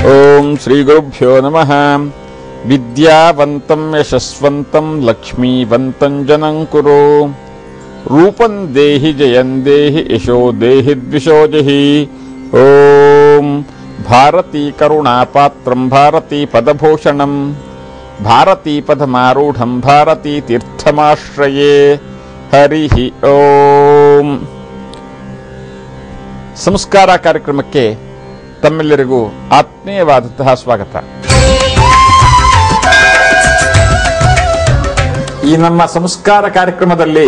ಓಂ ಶ್ರೀ ಗುರುಭ್ಯೋ ನಮಃ. ವಿದ್ಯಾವಂತಂ ಯಶಸ್ವಂತಂ ಲಕ್ಷ್ಮೀವಂತಂ ಜನಂ ಕುರು. ರೂಪಂ ದೇಹಿ ಜಯಂ ದೇಹಿ ಯಶೋ ದೇಹಿ ದ್ವಿಷೋ ಜಹಿ. ಓಂ ಭಾರತೀ ಕರುಣಾಪಾತ್ರಂ ಭಾರತೀ ಪದಭೂಷಣಂ ಭಾರತೀ ಪದಮಾರೂಢಂ ಭಾರತೀ ತೀರ್ಥಮಾಶ್ರಯೇ. ಹರಿ ಓಂ. ಸಂಸ್ಕಾರ ಕಾರ್ಯಕ್ರಮಕ್ಕೆ ತಮ್ಮೆಲ್ಲರಿಗೂ ಆತ್ಮೀಯವಾದಂತಹ ಸ್ವಾಗತ. ಈ ನಮ್ಮ ಸಂಸ್ಕಾರ ಕಾರ್ಯಕ್ರಮದಲ್ಲಿ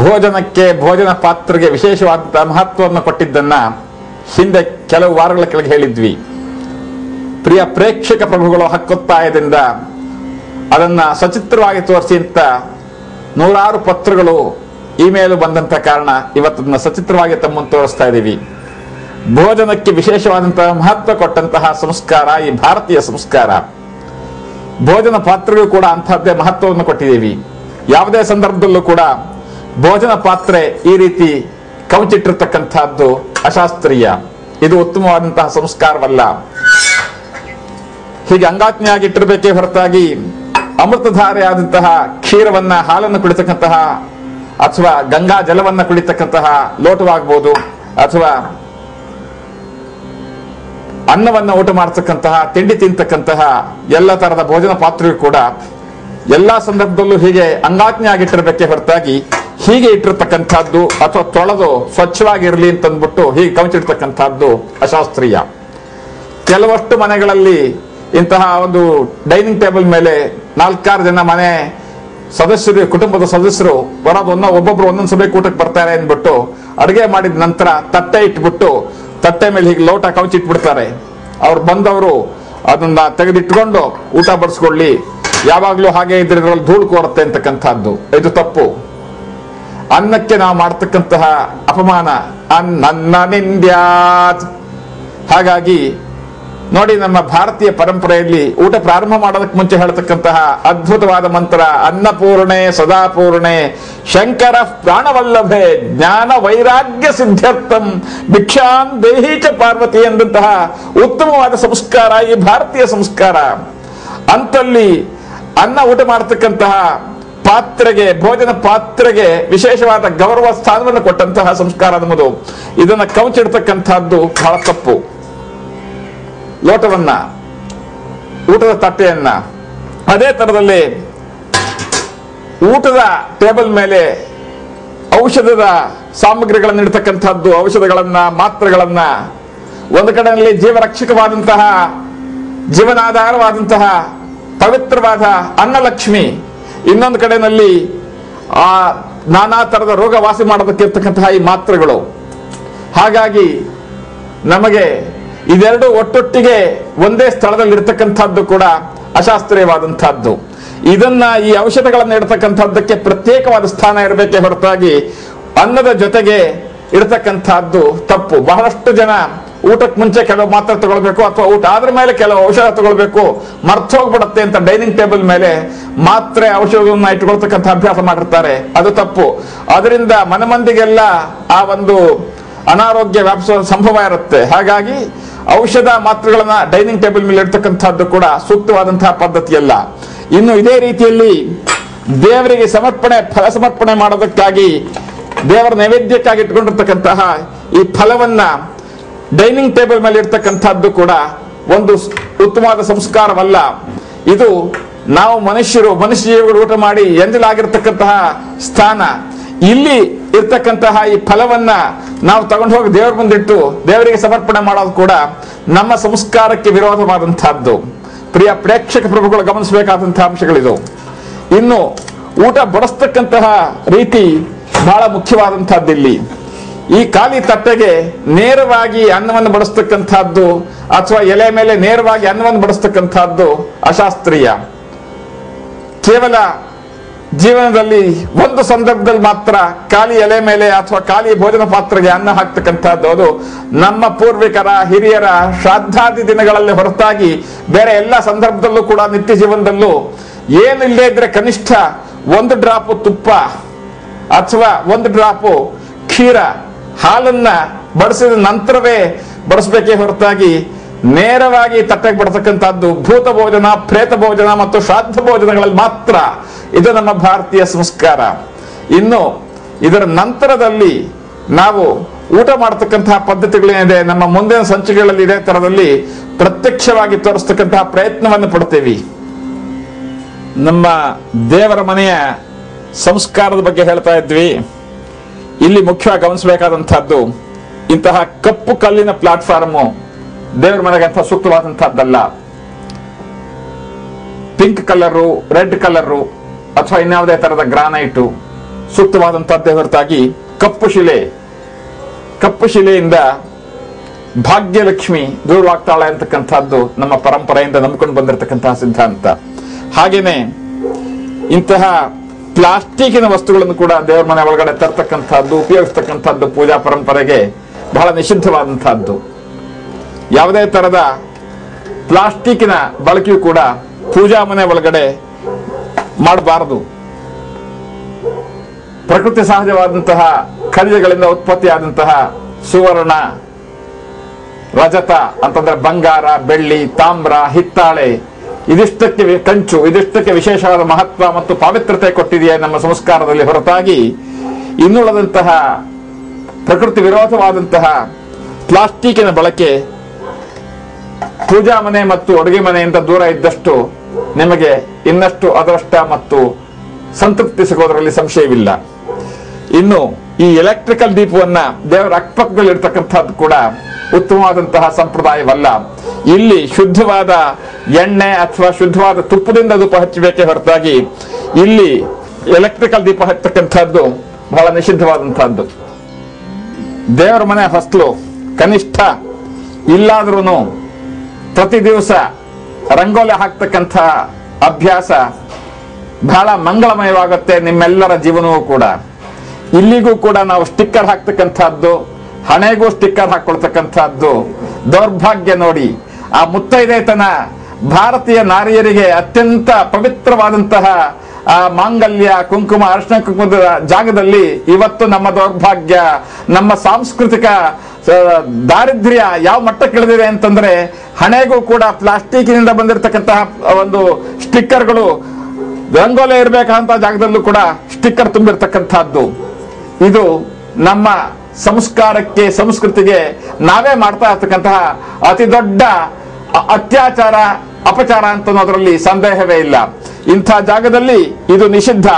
ಭೋಜನಕ್ಕೆ, ಭೋಜನ ಪಾತ್ರೆಗೆ ವಿಶೇಷವಾದಂತಹ ಮಹತ್ವವನ್ನು ಕೊಟ್ಟಿದ್ದನ್ನ ಹಿಂದೆ ಕೆಲವು ವಾರಗಳ ಕೆಳಗೆ ಹೇಳಿದ್ವಿ. ಪ್ರಿಯ ಪ್ರೇಕ್ಷಕ ಪ್ರಭುಗಳು ಹಕ್ಕೊತ್ತಾಯದಿಂದ ಅದನ್ನ ಸಚಿತ್ರವಾಗಿ ತೋರಿಸಿ ಅಂತ ನೂರಾರು ಪತ್ರಗಳು, ಇಮೇಲ್ ಬಂದಂತ ಕಾರಣ ಇವತ್ತನ್ನ ಸಚಿತ್ರವಾಗಿ ತಮ್ಮನ್ನು ತೋರಿಸ್ತಾ ಇದ್ದೀವಿ. ಭೋಜನಕ್ಕೆ ವಿಶೇಷವಾದಂತಹ ಮಹತ್ವ ಕೊಟ್ಟಂತಹ ಸಂಸ್ಕಾರ ಈ ಭಾರತೀಯ ಸಂಸ್ಕಾರ. ಭೋಜನ ಪಾತ್ರೆಗೂ ಕೂಡ ಅಂತಹದ್ದೇ ಮಹತ್ವವನ್ನು ಕೊಟ್ಟಿದ್ದೀವಿ. ಯಾವುದೇ ಸಂದರ್ಭದಲ್ಲೂ ಕೂಡ ಭೋಜನ ಪಾತ್ರೆ ಈ ರೀತಿ ಕವಚಿಟ್ಟಿರ್ತಕ್ಕಂತಹದ್ದು ಅಶಾಸ್ತ್ರೀಯ. ಇದು ಉತ್ತಮವಾದಂತಹ ಸಂಸ್ಕಾರವಲ್ಲ. ಹೀಗೆ ಅಂಗಾಜ್ಞೆಯಾಗಿಟ್ಟಿರಬೇಕೇ ಹೊರತಾಗಿ ಅಮೃತಧಾರೆಯಾದಂತಹ ಕ್ಷೀರವನ್ನ, ಹಾಲನ್ನು ಕುಡಿತಕ್ಕಂತಹ ಅಥವಾ ಗಂಗಾ ಜಲವನ್ನ ಕುಡಿತಕ್ಕಂತಹ ಲೋಟವಾಗಬಹುದು, ಅಥವಾ ಅನ್ನವನ್ನ ಊಟ ಮಾಡತಕ್ಕಂತಹ, ತಿಂಡಿ ತಿಂತಕ್ಕಂತಹ ಎಲ್ಲ ತರಹದ ಭೋಜನ ಪಾತ್ರೆಯೂ ಕೂಡ ಎಲ್ಲಾ ಸಂದರ್ಭದಲ್ಲೂ ಹೀಗೆ ಅಂಗಾಜ್ಞೆ ಆಗಿಟ್ಟಿರಬೇಕೇ ಹೊರತಾಗಿ ಹೀಗೆ ಇಟ್ಟಿರ್ತಕ್ಕಂಥದ್ದು ಅಥವಾ ತೊಳೆದು ಸ್ವಚ್ಛವಾಗಿರಲಿ ಅಂತಂದ್ಬಿಟ್ಟು ಹೀಗೆ ಕವಚಿಡ್ತಕ್ಕಂಥದ್ದು ಅಶಾಸ್ತ್ರೀಯ. ಕೆಲವಷ್ಟು ಮನೆಗಳಲ್ಲಿ ಇಂತಹ ಒಂದು ಡೈನಿಂಗ್ ಟೇಬಲ್ ಮೇಲೆ 4-6 ಜನ ಮನೆ ಸದಸ್ಯರು, ಕುಟುಂಬದ ಸದಸ್ಯರು ಬರೋದು ಒಬ್ಬೊಬ್ರು ಒಂದೊಂದು ಸಭೆ ಊಟಕ್ಕೆ ಬರ್ತಾರೆ ಅಂದ್ಬಿಟ್ಟು ಅಡುಗೆ ಮಾಡಿದ ನಂತರ ತಟ್ಟೆ ಇಟ್ಬಿಟ್ಟು ತಟ್ಟೆ ಮೇಲೆ ಹೀಗೆ ಲೋಟ ಕವಚಿಟ್ಬಿಡ್ತಾರೆ. ಅವ್ರು ಬಂದವರು ಅದನ್ನ ತೆಗೆದಿಟ್ಕೊಂಡು ಊಟ ಬಡಿಸ್ಕೊಳ್ಳಿ, ಯಾವಾಗ್ಲೂ ಹಾಗೆ ಇದ್ರೆ ಇದ್ರಲ್ಲಿ ಧೂಳು ಕೋರುತ್ತೆ ಅಂತಕ್ಕಂಥದ್ದು. ಇದು ತಪ್ಪು. ಅನ್ನಕ್ಕೆ ನಾವು ಮಾಡ್ತಕ್ಕಂತಹ ಅಪಮಾನ ಅನ್ನ ನಿಂದ್ಯಾತ್. ಹಾಗಾಗಿ ನೋಡಿ, ನಮ್ಮ ಭಾರತೀಯ ಪರಂಪರೆಯಲ್ಲಿ ಊಟ ಪ್ರಾರಂಭ ಮಾಡೋದಕ್ಕೆ ಮುಂಚೆ ಹೇಳ್ತಕ್ಕಂತಹ ಅದ್ಭುತವಾದ ಮಂತ್ರ ಅನ್ನಪೂರ್ಣೆ ಸದಾಪೂರ್ಣೆ ಶಂಕರ ಪ್ರಾಣವಲ್ಲಭೆ ಜ್ಞಾನ ವೈರಾಗ್ಯ ಸಿದ್ಧಾರ್ಥಂ ಭಿಕ್ಷಾಂ ದೇಹೀಚ ಪಾರ್ವತಿ ಎಂದಂತಹ ಉತ್ತಮವಾದ ಸಂಸ್ಕಾರ ಈ ಭಾರತೀಯ ಸಂಸ್ಕಾರ. ಅಂತಲ್ಲಿ ಅನ್ನ ಊಟ ಮಾಡತಕ್ಕಂತಹ ಪಾತ್ರೆಗೆ, ಭೋಜನ ಪಾತ್ರೆಗೆ ವಿಶೇಷವಾದ ಗೌರವ ಸ್ಥಾನವನ್ನು ಕೊಟ್ಟಂತಹ ಸಂಸ್ಕಾರ ನಮ್ಮದು. ಇದನ್ನ ಕವಚಿಡ್ತಕ್ಕಂಥದ್ದು ಬಹಳ ತಪ್ಪು. ಲೋಟವನ್ನ, ಊಟದ ತಟ್ಟೆಯನ್ನ, ಅದೇ ತರದಲ್ಲಿ ಊಟದ ಟೇಬಲ್ ಮೇಲೆ ಔಷಧದ ಸಾಮಗ್ರಿಗಳನ್ನು ಇಡ್ತಕ್ಕಂಥದ್ದು, ಔಷಧಗಳನ್ನ, ಮಾತ್ರೆಗಳನ್ನ, ಒಂದು ಕಡೆಯಲ್ಲಿ ಜೀವರಕ್ಷಕವಾದಂತಹ, ಜೀವನಾಧಾರವಾದಂತಹ ಪವಿತ್ರವಾದ ಅನ್ನಲಕ್ಷ್ಮಿ, ಇನ್ನೊಂದು ಕಡೆಯಲ್ಲಿ ಆ ನಾನಾ ತರದ ರೋಗ ವಾಸಿ ಮಾಡೋದಕ್ಕೆ ಇರ್ತಕ್ಕಂತಹ ಈ ಮಾತ್ರೆಗಳು. ಹಾಗಾಗಿ ನಮಗೆ ಇದೆರಡು ಒಟ್ಟೊಟ್ಟಿಗೆ ಒಂದೇ ಸ್ಥಳದಲ್ಲಿ ಇರತಕ್ಕಂಥದ್ದು ಕೂಡ ಅಶಾಸ್ತ್ರೀಯವಾದಂತಹದ್ದು. ಇದನ್ನ, ಈ ಔಷಧಗಳನ್ನು ಇಡತಕ್ಕಂಥದ್ದಕ್ಕೆ ಪ್ರತ್ಯೇಕವಾದ ಸ್ಥಾನ ಇರಬೇಕೇ ಹೊರತಾಗಿ ಅನ್ನದ ಜೊತೆಗೆ ಇಡತಕ್ಕಂಥದ್ದು ತಪ್ಪು. ಬಹಳಷ್ಟು ಜನ ಊಟಕ್ಕೆ ಮುಂಚೆ ಕೆಲವು ಮಾತ್ರೆ ತಗೊಳ್ಬೇಕು ಅಥವಾ ಊಟ ಆದ್ರ ಮೇಲೆ ಕೆಲವು ಔಷಧ ತಗೊಳ್ಬೇಕು, ಮರ್ತು ಹೋಗ್ಬಿಡತ್ತೆ ಅಂತ ಡೈನಿಂಗ್ ಟೇಬಲ್ ಮೇಲೆ ಮಾತ್ರೆ ಔಷಧವನ್ನ ಇಟ್ಕೊಳ್ತಕ್ಕಂಥ ಅಭ್ಯಾಸ ಮಾಡಿರ್ತಾರೆ. ಅದು ತಪ್ಪು. ಅದರಿಂದ ಮನಮಂದಿಗೆಲ್ಲ ಆ ಒಂದು ಅನಾರೋಗ್ಯ ವ್ಯಾಪಿಸುವ ಸಂಭವ ಇರುತ್ತೆ. ಹಾಗಾಗಿ ಔಷಧ ಮಾತ್ರೆಗಳನ್ನ ಡೈನಿಂಗ್ ಟೇಬಲ್ ಮೇಲೆ ಇಡ್ತಕ್ಕಂಥದ್ದು ಕೂಡ ಸೂಕ್ತವಾದಂತಹ ಪದ್ಧತಿಯಲ್ಲ. ಇನ್ನು ಇದೇ ರೀತಿಯಲ್ಲಿ ದೇವರಿಗೆ ಸಮರ್ಪಣೆ, ಫಲ ಸಮರ್ಪಣೆ ಮಾಡೋದಕ್ಕಾಗಿ, ದೇವರ ನೈವೇದ್ಯಕ್ಕಾಗಿ ಇಟ್ಕೊಂಡಿರ್ತಕ್ಕಂತಹ ಈ ಫಲವನ್ನ ಡೈನಿಂಗ್ ಟೇಬಲ್ ಮೇಲೆ ಇಡ್ತಕ್ಕಂಥದ್ದು ಕೂಡ ಒಂದು ಉತ್ತಮವಾದ ಸಂಸ್ಕಾರವಲ್ಲ. ಇದು ನಾವು ಮನುಷ್ಯ ಜೀವಿಗಳು ಊಟ ಮಾಡಿ ಎಂಜಲಾಗಿರ್ತಕ್ಕಂತಹ ಸ್ಥಾನ. ಇಲ್ಲಿ ಇರ್ತಕ್ಕಂತಹ ಈ ಫಲವನ್ನ ನಾವು ತಗೊಂಡು ಹೋಗಿ ದೇವರ ಮುಂದಿಟ್ಟು ದೇವರಿಗೆ ಸಮರ್ಪಣೆ ಮಾಡೋದು ಕೂಡ ನಮ್ಮ ಸಂಸ್ಕಾರಕ್ಕೆ ವಿರೋಧವಾದಂತಹದ್ದು. ಪ್ರಿಯ ಪ್ರೇಕ್ಷಕ ಪ್ರಭುಗಳು ಗಮನಿಸಬೇಕಾದಂತಹ ಅಂಶಗಳಿದು. ಇನ್ನು ಊಟ ಬಡಿಸ್ತಕ್ಕಂತಹ ರೀತಿ ಬಹಳ ಮುಖ್ಯವಾದಂತಹದ್ದು. ಇಲ್ಲಿ ಈ ಖಾಲಿ ತಟ್ಟೆಗೆ ನೇರವಾಗಿ ಅನ್ನವನ್ನು ಬಡಿಸ್ತಕ್ಕಂಥದ್ದು ಅಥವಾ ಎಲೆ ಮೇಲೆ ನೇರವಾಗಿ ಅನ್ನವನ್ನು ಬಡಿಸ್ತಕ್ಕಂಥದ್ದು ಅಶಾಸ್ತ್ರೀಯ. ಕೇವಲ ಜೀವನದಲ್ಲಿ ಒಂದು ಸಂದರ್ಭದಲ್ಲಿ ಮಾತ್ರ ಖಾಲಿ ಎಲೆ ಮೇಲೆ ಅಥವಾ ಖಾಲಿ ಭೋಜನ ಪಾತ್ರೆಗೆ ಅನ್ನ ಹಾಕ್ತಕ್ಕಂಥದ್ದು. ಅದು ನಮ್ಮ ಪೂರ್ವಿಕರ, ಹಿರಿಯರ ಶ್ರಾದ್ದಾದಿ ದಿನಗಳಲ್ಲಿ ಹೊರತಾಗಿ ಬೇರೆ ಎಲ್ಲ ಸಂದರ್ಭದಲ್ಲೂ ಕೂಡ ನಿತ್ಯ ಜೀವನದಲ್ಲೂ ಏನಿಲ್ಲದೆ ಇದ್ರೆ ಕನಿಷ್ಠ 1 ಡ್ರಾಪ್ ತುಪ್ಪ ಅಥವಾ 1 ಡ್ರಾಪ್ ಕ್ಷೀರ, ಹಾಲನ್ನ ಬಡಿಸಿದ ನಂತರವೇ ಬಡಿಸ್ಬೇಕೇ ಹೊರತಾಗಿ ನೇರವಾಗಿ ತಟ್ಟೆಗೆ ಬಡತಕ್ಕಂಥದ್ದು ಭೂತ ಭೋಜನ, ಪ್ರೇತ ಭೋಜನ ಮತ್ತು ಶ್ರಾದ್ದ ಭೋಜನಗಳಲ್ಲಿ ಮಾತ್ರ. ಇದು ನಮ್ಮ ಭಾರತೀಯ ಸಂಸ್ಕಾರ. ಇನ್ನು ಇದರ ನಂತರದಲ್ಲಿ ನಾವು ಊಟ ಮಾಡತಕ್ಕಂತಹ ಪದ್ಧತಿಗಳೇನಿದೆ ನಮ್ಮ ಮುಂದಿನ ಸಂಚಿಕೆಗಳಲ್ಲಿ ಇದೇ ತರದಲ್ಲಿ ಪ್ರತ್ಯಕ್ಷವಾಗಿ ತೋರಿಸ್ತಕ್ಕಂತಹ ಪ್ರಯತ್ನವನ್ನು ಪಡ್ತೇವೆ. ನಮ್ಮ ದೇವರ ಮನೆಯ ಸಂಸ್ಕಾರದ ಬಗ್ಗೆ ಹೇಳ್ತಾ ಇದ್ವಿ. ಇಲ್ಲಿ ಮುಖ್ಯವಾಗಿ ಗಮನಿಸಬೇಕಾದಂತಹದ್ದು, ಇಂತಹ ಕಪ್ಪು ಕಲ್ಲಿನ ಪ್ಲಾಟ್ಫಾರ್ಮು ದೇವರ ಮನೆಗೆ ಅಂತ ಸೂಕ್ತವಾದಂತಹದ್ದಲ್ಲ. ಪಿಂಕ್ ಕಲರು, ರೆಡ್ ಕಲರು ಅಥವಾ ಇನ್ಯಾವುದೇ ತರಹದ ಗ್ರಾನೈಟು ಸೂಕ್ತವಾದಂತಹದ್ದೇ ಹೊರತಾಗಿ ಕಪ್ಪು ಶಿಲೆಯಿಂದ ಭಾಗ್ಯಲಕ್ಷ್ಮಿ ದೂರವಾಗ್ತಾಳೆ ಅಂತಕ್ಕಂಥದ್ದು ನಮ್ಮ ಪರಂಪರೆಯಿಂದ ನಂಬಿಕೊಂಡು ಬಂದಿರತಕ್ಕಂತಹ ಸಿದ್ಧಾಂತ. ಹಾಗೇನೆ ಇಂತಹ ಪ್ಲಾಸ್ಟಿಕ್ಕಿನ ವಸ್ತುಗಳನ್ನು ಕೂಡ ದೇವರ ಮನೆ ಒಳಗಡೆ ತರ್ತಕ್ಕಂಥದ್ದು, ಉಪಯೋಗಿಸ್ತಕ್ಕಂಥದ್ದು ಪೂಜಾ ಪರಂಪರೆಗೆ ಬಹಳ ನಿಷಿದ್ಧವಾದಂತಹದ್ದು. ಯಾವುದೇ ತರದ ಪ್ಲಾಸ್ಟಿಕ್ಕಿನ ಬಳಕೆಯೂ ಕೂಡ ಪೂಜಾ ಮನೆ ಒಳಗಡೆ ಮಾಡಬಾರದು. ಪ್ರಕೃತಿ ಸಹಜವಾದಂತಹ ಖನಿಜಗಳಿಂದ ಉತ್ಪತ್ತಿಯಾದಂತಹ ಸುವರ್ಣ, ರಜತ ಅಂತಂದ್ರೆ ಬಂಗಾರ, ಬೆಳ್ಳಿ, ತಾಮ್ರ, ಹಿತ್ತಾಳೆ, ಇದಿಷ್ಟಕ್ಕೆ ಕಂಚು, ಇದಿಷ್ಟಕ್ಕೆ ವಿಶೇಷವಾದ ಮಹತ್ವ ಮತ್ತು ಪಾವಿತ್ರತೆ ಕೊಟ್ಟಿದೆಯೇ ನಮ್ಮ ಸಂಸ್ಕಾರದಲ್ಲಿ ಹೊರತಾಗಿ ಇನ್ನುಳಿದಂತಹ ಪ್ರಕೃತಿ ವಿರೋಧವಾದಂತಹ ಪ್ಲಾಸ್ಟಿಕ್ಕಿನ ಬಳಕೆ ಪೂಜಾ ಮನೆ ಮತ್ತು ಅಡುಗೆ ಮನೆಯಿಂದ ದೂರ ಇದ್ದಷ್ಟು ನಿಮಗೆ ಇನ್ನಷ್ಟು ಅದೃಷ್ಟ ಮತ್ತು ಸಂತೃಪ್ತಿ ಸಿಗೋದರಲ್ಲಿ ಸಂಶಯವಿಲ್ಲ. ಇನ್ನು ಈ ಎಲೆಕ್ಟ್ರಿಕಲ್ ದೀಪವನ್ನ ದೇವರ ಅಕ್ಕಪಕ್ಕದಲ್ಲಿರ್ತಕ್ಕಂಥದ್ದು ಕೂಡ ಉತ್ತಮವಾದಂತಹ ಸಂಪ್ರದಾಯವಲ್ಲ. ಇಲ್ಲಿ ಶುದ್ಧವಾದ ಎಣ್ಣೆ ಅಥವಾ ಶುದ್ಧವಾದ ತುಪ್ಪದಿಂದ ದೀಪ ಹಚ್ಚಬೇಕೇ ಹೊರತಾಗಿ ಇಲ್ಲಿ ಎಲೆಕ್ಟ್ರಿಕಲ್ ದೀಪ ಹಚ್ಚತಕ್ಕಂಥದ್ದು ಬಹಳ ನಿಷಿದ್ಧವಾದಂತಹದ್ದು. ದೇವರ ಮನೆ ಹೊಸ್ಲು ಕನಿಷ್ಠ ಇಲ್ಲಾದ್ರೂ ಪ್ರತಿ ದಿವಸ ರಂಗೋಲಿ ಹಾಕ್ತಕ್ಕಂಥ ಅಭ್ಯಾಸ ಬಹಳ ಮಂಗಳಮಯವಾಗುತ್ತೆ ನಿಮ್ಮೆಲ್ಲರ ಜೀವನವೂ ಕೂಡ. ಇಲ್ಲಿಗೂ ಕೂಡ ನಾವು ಸ್ಟಿಕ್ಕರ್ ಹಾಕ್ತಕ್ಕಂಥದ್ದು, ಹಣೆಗೂ ಸ್ಟಿಕ್ಕರ್ ಹಾಕೊಳ್ತಕ್ಕಂಥದ್ದು ದೌರ್ಭಾಗ್ಯ ನೋಡಿ. ಆ ಮುತ್ತೈದೆತನ ಭಾರತೀಯ ನಾರಿಯರಿಗೆ ಅತ್ಯಂತ ಪವಿತ್ರವಾದಂತಹ ಆ ಮಾಂಗಲ್ಯ, ಕುಂಕುಮ, ಅರಿಶಿನ ಕುಂಕುಮದ ಜಾಗದಲ್ಲಿ ಇವತ್ತು ನಮ್ಮ ದೌರ್ಭಾಗ್ಯ, ನಮ್ಮ ಸಾಂಸ್ಕೃತಿಕ ದಾರಿದ್ರ್ಯ ಯಾವ ಮಟ್ಟಕ್ಕೆ ಇಳಿದಿದೆ ಅಂತಂದ್ರೆ ಹಣೆಗೂ ಕೂಡ ಪ್ಲಾಸ್ಟಿಕ್ನಿಂದ ಬಂದಿರತಕ್ಕಂತಹ ಒಂದು ಸ್ಟಿಕ್ಕರ್ಗಳು, ರಂಗೋಲಿ ಇರಬೇಕಂತ ಜಾಗದಲ್ಲೂ ಕೂಡ ಸ್ಟಿಕ್ಕರ್ ತುಂಬಿರ್ತಕ್ಕಂಥದ್ದು. ಇದು ನಮ್ಮ ಸಂಸ್ಕಾರಕ್ಕೆ, ಸಂಸ್ಕೃತಿಗೆ ನಾವೇ ಮಾಡ್ತಾ ಇರ್ತಕ್ಕಂತಹ ಅತಿ ದೊಡ್ಡ ಅತ್ಯಾಚಾರ, ಅಪಚಾರ ಅಂತ ಅನ್ನೋದ್ರಲ್ಲಿ ಸಂದೇಹವೇ ಇಲ್ಲ. ಇಂಥ ಜಾಗದಲ್ಲಿ ಇದು ನಿಷಿದ್ಧ.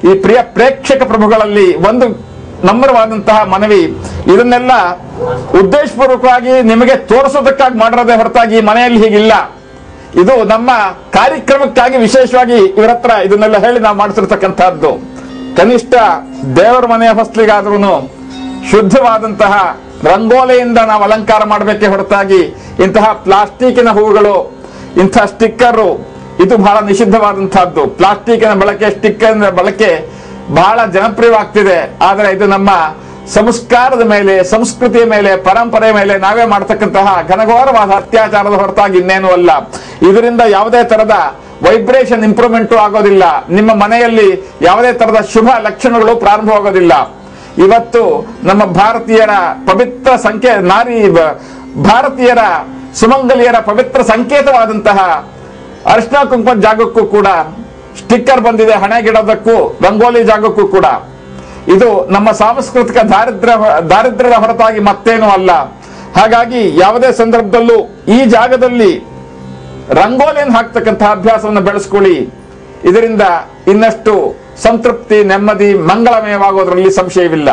ಈ ಪ್ರಿಯ ಪ್ರೇಕ್ಷಕ ಪ್ರಭುಗಳಲ್ಲಿ ಒಂದು ನಮ್ರವಾದಂತಹ ಮನವಿ, ಇದನ್ನೆಲ್ಲ ಉದ್ದೇಶಪೂರ್ವಕವಾಗಿ ನಿಮಗೆ ತೋರಿಸೋದಕ್ಕಾಗಿ ಮಾಡಿರೋದೇ ಹೊರತಾಗಿ ಮನೆಯಲ್ಲಿ ಹೀಗಿಲ್ಲ. ಇದು ನಮ್ಮ ಕಾರ್ಯಕ್ರಮಕ್ಕಾಗಿ ವಿಶೇಷವಾಗಿ ಇವರ ಹತ್ರ ಇದನ್ನೆಲ್ಲ ಹೇಳಿ ನಾವು ಮಾಡಿಸಿರ್ತಕ್ಕಂಥದ್ದು. ಕನಿಷ್ಠ ದೇವರ ಮನೆಯ ಹೊಸ್ಲಿಗಾದ್ರೂ ಶುದ್ಧವಾದಂತಹ ರಂಗೋಲಿಯಿಂದ ನಾವು ಅಲಂಕಾರ ಮಾಡಬೇಕೇ ಹೊರತಾಗಿ ಇಂತಹ ಪ್ಲಾಸ್ಟಿಕ್ಕಿನ ಹೂವುಗಳು, ಇಂತಹ ಸ್ಟಿಕ್ಕರು ಇದು ಬಹಳ ನಿಷಿದ್ಧವಾದಂತಹದ್ದು. ಪ್ಲಾಸ್ಟಿಕ್ಕಿನ ಬಳಕೆ, ಸ್ಟಿಕ್ಕರ್ ಬಳಕೆ ಬಹಳ ಜನಪ್ರಿಯವಾಗ್ತಿದೆ. ಆದರೆ ಇದು ನಮ್ಮ ಸಂಸ್ಕಾರದ ಮೇಲೆ, ಸಂಸ್ಕೃತಿಯ ಮೇಲೆ, ಪರಂಪರೆ ಮೇಲೆ ನಾವೇ ಮಾಡತಕ್ಕಂತಹ ಘನಘೋರವಾದ ಅತ್ಯಾಚಾರದ ಹೊರತಾಗಿ ಇನ್ನೇನು ಅಲ್ಲ. ಇದರಿಂದ ಯಾವುದೇ ತರದ ವೈಬ್ರೇಷನ್ ಇಂಪ್ರೂವ್ಮೆಂಟು ಆಗೋದಿಲ್ಲ. ನಿಮ್ಮ ಮನೆಯಲ್ಲಿ ಯಾವುದೇ ತರದ ಶುಭ ಲಕ್ಷಣಗಳು ಪ್ರಾರಂಭವಾಗೋದಿಲ್ಲ. ಇವತ್ತು ನಮ್ಮ ಭಾರತೀಯರ ಪವಿತ್ರ ಭಾರತೀಯರ ಸುಮಂಗಲಿಯರ ಪವಿತ್ರ ಸಂಕೇತವಾದಂತಹ ಅರಿಶಿನ ಕುಂಕುಮದ ಜಾಗಕ್ಕೂ ಕೂಡ ಸ್ಟಿಕ್ಕರ್ ಬಂದಿದೆ, ಹಣೆಗಿಡೋದಕ್ಕೂ ರಂಗೋಲಿ ಜಾಗಕ್ಕೂ ಕೂಡ. ಇದು ನಮ್ಮ ಸಾಂಸ್ಕೃತಿಕ ದಾರಿದ್ರ್ಯದ ಹೊರತಾಗಿ ಮತ್ತೇನೂ ಅಲ್ಲ. ಹಾಗಾಗಿ ಯಾವುದೇ ಸಂದರ್ಭದಲ್ಲೂ ಈ ಜಾಗದಲ್ಲಿ ರಂಗೋಲಿಯನ್ನು ಹಾಕ್ತಕ್ಕಂತಹ ಅಭ್ಯಾಸವನ್ನು ಬೆಳೆಸ್ಕೊಳ್ಳಿ. ಇದರಿಂದ ಇನ್ನಷ್ಟು ಸಂತೃಪ್ತಿ, ನೆಮ್ಮದಿ, ಮಂಗಳಮಯವಾಗೋದ್ರಲ್ಲಿ ಸಂಶಯವಿಲ್ಲ.